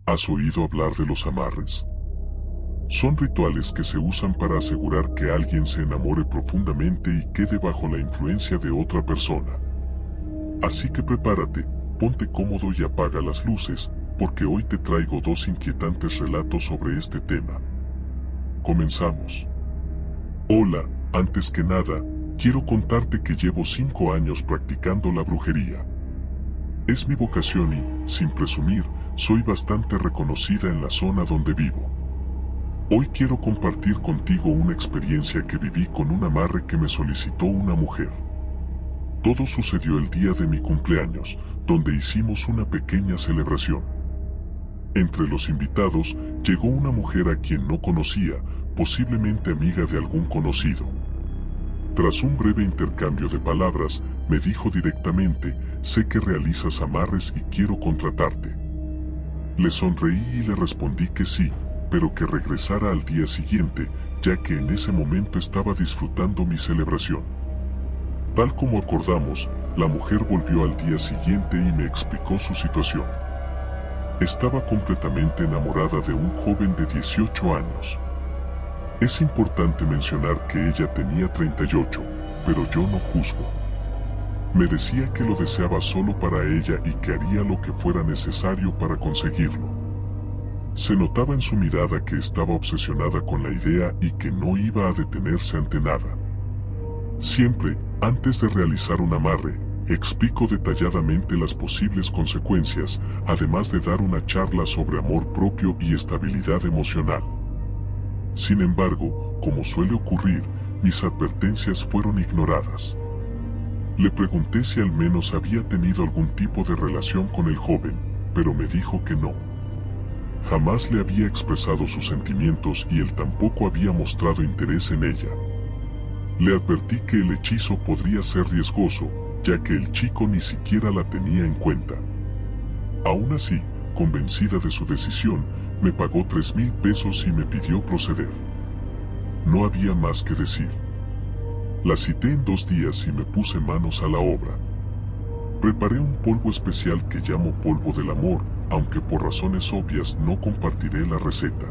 ¿Has oído hablar de los amarres? Son rituales que se usan para asegurar que alguien se enamore profundamente y quede bajo la influencia de otra persona. Así que prepárate, ponte cómodo y apaga las luces, porque hoy te traigo dos inquietantes relatos sobre este tema. Comenzamos. Hola, antes que nada, quiero contarte que llevo 5 años practicando la brujería. Es mi vocación y, sin presumir, soy bastante reconocida en la zona donde vivo. Hoy quiero compartir contigo una experiencia que viví con un amarre que me solicitó una mujer. Todo sucedió el día de mi cumpleaños, donde hicimos una pequeña celebración. Entre los invitados, llegó una mujer a quien no conocía, posiblemente amiga de algún conocido. Tras un breve intercambio de palabras, me dijo directamente: sé que realizas amarres y quiero contratarte. Le sonreí y le respondí que sí, pero que regresara al día siguiente, ya que en ese momento estaba disfrutando mi celebración. Tal como acordamos, la mujer volvió al día siguiente y me explicó su situación. Estaba completamente enamorada de un joven de 18 años. Es importante mencionar que ella tenía 38, pero yo no juzgo. Me decía que lo deseaba solo para ella y que haría lo que fuera necesario para conseguirlo. Se notaba en su mirada que estaba obsesionada con la idea y que no iba a detenerse ante nada. Siempre, antes de realizar un amarre, explico detalladamente las posibles consecuencias, además de dar una charla sobre amor propio y estabilidad emocional. Sin embargo, como suele ocurrir, mis advertencias fueron ignoradas. Le pregunté si al menos había tenido algún tipo de relación con el joven, pero me dijo que no. Jamás le había expresado sus sentimientos y él tampoco había mostrado interés en ella. Le advertí que el hechizo podría ser riesgoso, ya que el chico ni siquiera la tenía en cuenta. Aún así, convencida de su decisión, me pagó 3,000 pesos y me pidió proceder. No había más que decir. La cité en 2 días y me puse manos a la obra. Preparé un polvo especial que llamo polvo del amor, aunque por razones obvias no compartiré la receta.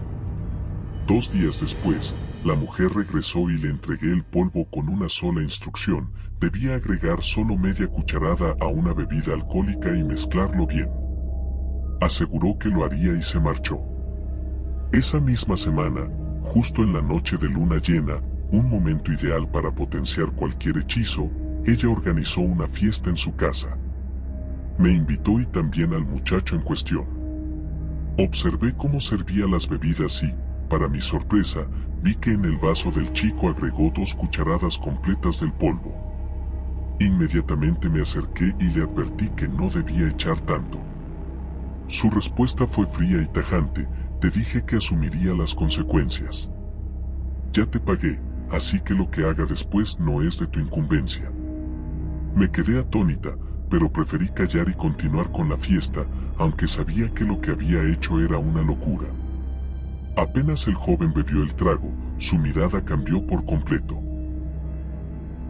2 días después, la mujer regresó y le entregué el polvo con una sola instrucción: debía agregar solo media cucharada a una bebida alcohólica y mezclarlo bien. Aseguró que lo haría y se marchó. Esa misma semana, justo en la noche de luna llena, un momento ideal para potenciar cualquier hechizo, ella organizó una fiesta en su casa. Me invitó y también al muchacho en cuestión. Observé cómo servía las bebidas y, para mi sorpresa, vi que en el vaso del chico agregó 2 cucharadas completas del polvo. Inmediatamente me acerqué y le advertí que no debía echar tanto. Su respuesta fue fría y tajante: te dije que asumiría las consecuencias. Ya te pagué, así que lo que haga después no es de tu incumbencia. Me quedé atónita, pero preferí callar y continuar con la fiesta, aunque sabía que lo que había hecho era una locura. Apenas el joven bebió el trago, su mirada cambió por completo.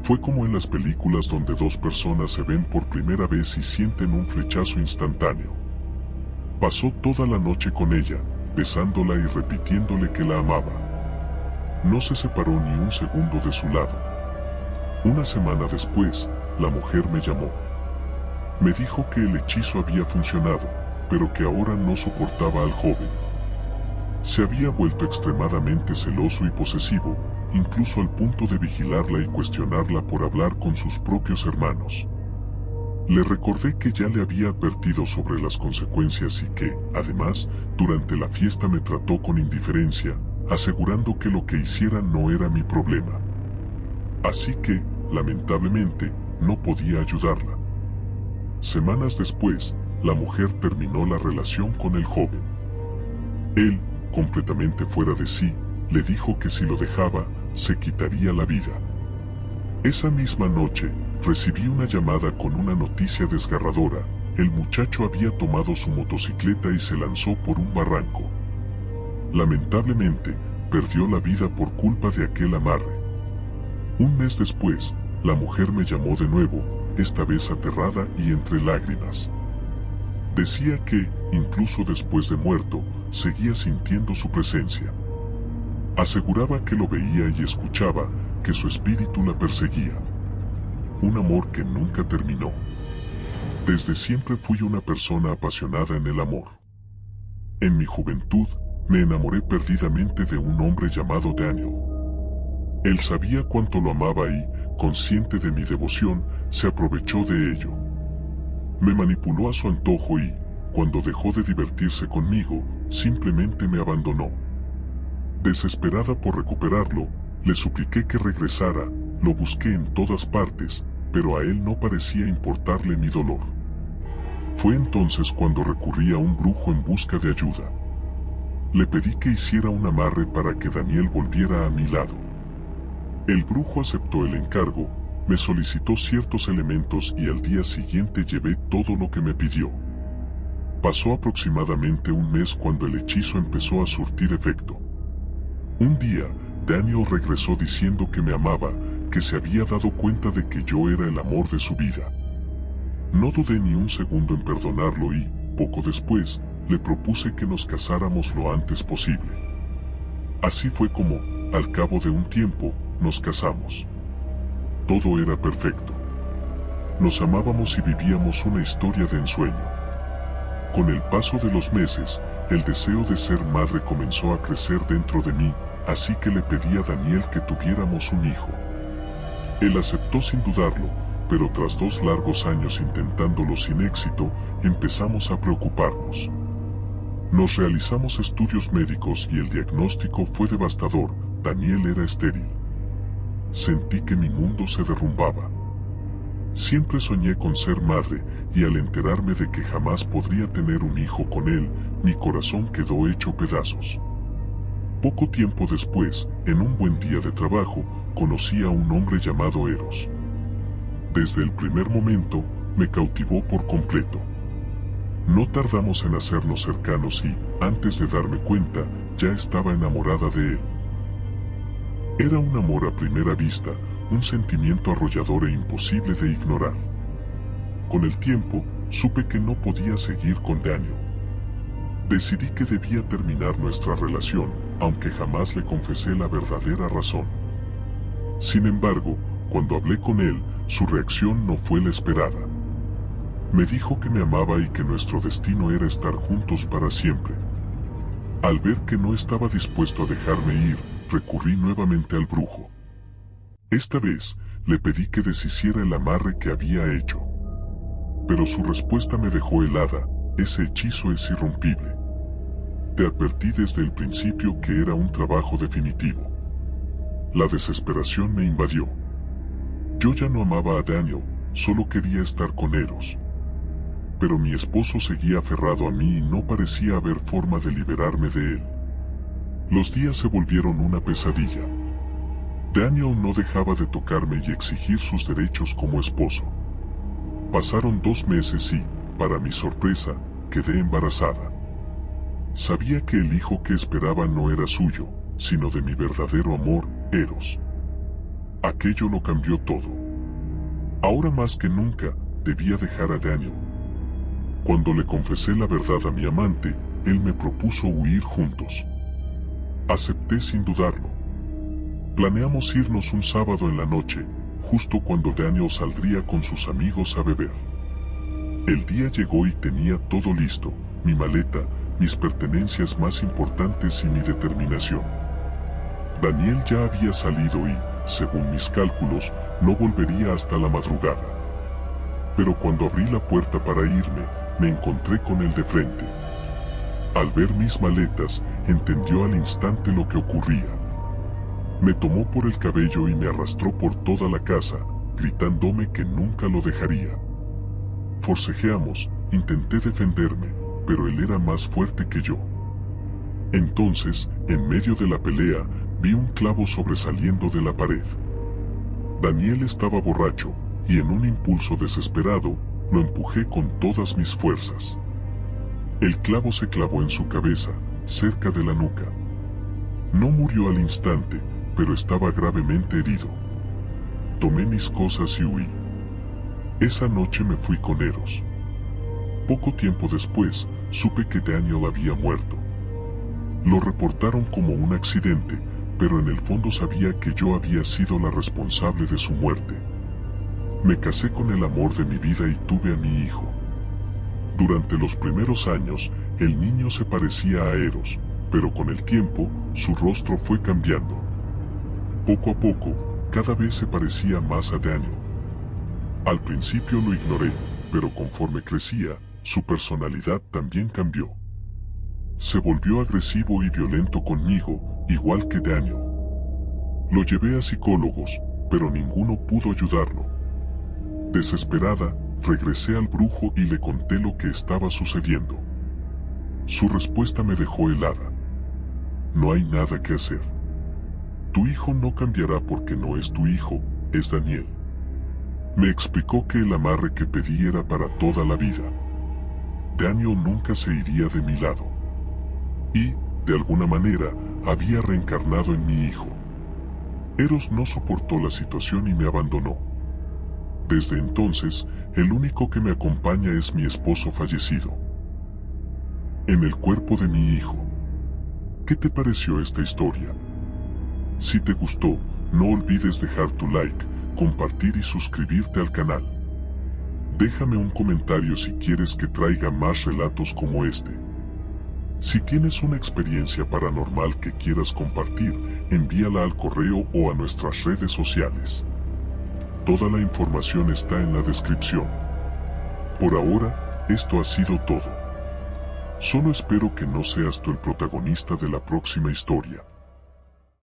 Fue como en las películas donde 2 personas se ven por primera vez y sienten un flechazo instantáneo. Pasó toda la noche con ella, besándola y repitiéndole que la amaba. No se separó ni un segundo de su lado. Una semana después, la mujer me llamó. Me dijo que el hechizo había funcionado, pero que ahora no soportaba al joven. Se había vuelto extremadamente celoso y posesivo, incluso al punto de vigilarla y cuestionarla por hablar con sus propios hermanos. Le recordé que ya le había advertido sobre las consecuencias y que, además, durante la fiesta me trató con indiferencia, asegurando que lo que hiciera no era mi problema. Así que, lamentablemente, no podía ayudarla. Semanas después, la mujer terminó la relación con el joven. Él, completamente fuera de sí, le dijo que si lo dejaba, se quitaría la vida. Esa misma noche, recibí una llamada con una noticia desgarradora: el muchacho había tomado su motocicleta y se lanzó por un barranco. Lamentablemente, perdió la vida por culpa de aquel amarre. Un mes después, la mujer me llamó de nuevo, esta vez aterrada y entre lágrimas. Decía que, incluso después de muerto, seguía sintiendo su presencia. Aseguraba que lo veía y escuchaba, que su espíritu la perseguía. Un amor que nunca terminó. Desde siempre fui una persona apasionada en el amor. En mi juventud, me enamoré perdidamente de un hombre llamado Daniel. Él sabía cuánto lo amaba y, consciente de mi devoción, se aprovechó de ello. Me manipuló a su antojo y, cuando dejó de divertirse conmigo, simplemente me abandonó. Desesperada por recuperarlo, le supliqué que regresara, lo busqué en todas partes, pero a él no parecía importarle mi dolor. Fue entonces cuando recurrí a un brujo en busca de ayuda. Le pedí que hiciera un amarre para que Daniel volviera a mi lado. El brujo aceptó el encargo, me solicitó ciertos elementos y al día siguiente llevé todo lo que me pidió. Pasó aproximadamente un mes cuando el hechizo empezó a surtir efecto. Un día, Daniel regresó diciendo que me amaba, que se había dado cuenta de que yo era el amor de su vida. No dudé ni un segundo en perdonarlo y, poco después, le propuse que nos casáramos lo antes posible. Así fue como, al cabo de un tiempo, nos casamos. Todo era perfecto. Nos amábamos y vivíamos una historia de ensueño. Con el paso de los meses, el deseo de ser madre comenzó a crecer dentro de mí, así que le pedí a Daniel que tuviéramos un hijo. Él aceptó sin dudarlo, pero tras 2 largos años intentándolo sin éxito, empezamos a preocuparnos. Nos realizamos estudios médicos y el diagnóstico fue devastador: Daniel era estéril. Sentí que mi mundo se derrumbaba. Siempre soñé con ser madre, y al enterarme de que jamás podría tener un hijo con él, mi corazón quedó hecho pedazos. Poco tiempo después, en un buen día de trabajo, conocí a un hombre llamado Eros. Desde el primer momento, me cautivó por completo. No tardamos en hacernos cercanos y, antes de darme cuenta, ya estaba enamorada de él. Era un amor a primera vista, un sentimiento arrollador e imposible de ignorar. Con el tiempo, supe que no podía seguir con Daniel. Decidí que debía terminar nuestra relación, aunque jamás le confesé la verdadera razón. Sin embargo, cuando hablé con él, su reacción no fue la esperada. Me dijo que me amaba y que nuestro destino era estar juntos para siempre. Al ver que no estaba dispuesto a dejarme ir, recurrí nuevamente al brujo. Esta vez, le pedí que deshiciera el amarre que había hecho. Pero su respuesta me dejó helada: ese hechizo es irrompible. Te advertí desde el principio que era un trabajo definitivo. La desesperación me invadió. Yo ya no amaba a Daniel, solo quería estar con Eros. Pero mi esposo seguía aferrado a mí y no parecía haber forma de liberarme de él. Los días se volvieron una pesadilla. Daniel no dejaba de tocarme y exigir sus derechos como esposo. Pasaron 2 meses y, para mi sorpresa, quedé embarazada. Sabía que el hijo que esperaba no era suyo, sino de mi verdadero amor, Eros. Aquello lo cambió todo. Ahora más que nunca, debía dejar a Daniel. Cuando le confesé la verdad a mi amante, él me propuso huir juntos. Acepté sin dudarlo. Planeamos irnos un sábado en la noche, justo cuando Daniel saldría con sus amigos a beber. El día llegó y tenía todo listo: mi maleta, mis pertenencias más importantes y mi determinación. Daniel ya había salido y, según mis cálculos, no volvería hasta la madrugada. Pero cuando abrí la puerta para irme, me encontré con él de frente. Al ver mis maletas, entendió al instante lo que ocurría. Me tomó por el cabello y me arrastró por toda la casa, gritándome que nunca lo dejaría. Forcejeamos, intenté defenderme, pero él era más fuerte que yo. Entonces, en medio de la pelea, vi un clavo sobresaliendo de la pared. Daniel estaba borracho, y en un impulso desesperado, lo empujé con todas mis fuerzas. El clavo se clavó en su cabeza, cerca de la nuca. No murió al instante, pero estaba gravemente herido. Tomé mis cosas y huí. Esa noche me fui con Eros. Poco tiempo después, supe que Daniel había muerto. Lo reportaron como un accidente, pero en el fondo sabía que yo había sido la responsable de su muerte. Me casé con el amor de mi vida y tuve a mi hijo. Durante los primeros años, el niño se parecía a Eros, pero con el tiempo, su rostro fue cambiando. Poco a poco, cada vez se parecía más a Daniel. Al principio lo ignoré, pero conforme crecía, su personalidad también cambió. Se volvió agresivo y violento conmigo, igual que Daniel. Lo llevé a psicólogos, pero ninguno pudo ayudarlo. Desesperada, regresé al brujo y le conté lo que estaba sucediendo. Su respuesta me dejó helada. No hay nada que hacer. Tu hijo no cambiará porque no es tu hijo, es Daniel. Me explicó que el amarre que pedí era para toda la vida. Daniel nunca se iría de mi lado. Y, de alguna manera, había reencarnado en mi hijo. Eros no soportó la situación y me abandonó. Desde entonces, el único que me acompaña es mi esposo fallecido. En el cuerpo de mi hijo. ¿Qué te pareció esta historia? Si te gustó, no olvides dejar tu like, compartir y suscribirte al canal. Déjame un comentario si quieres que traiga más relatos como este. Si tienes una experiencia paranormal que quieras compartir, envíala al correo o a nuestras redes sociales. Toda la información está en la descripción. Por ahora, esto ha sido todo. Solo espero que no seas tú el protagonista de la próxima historia.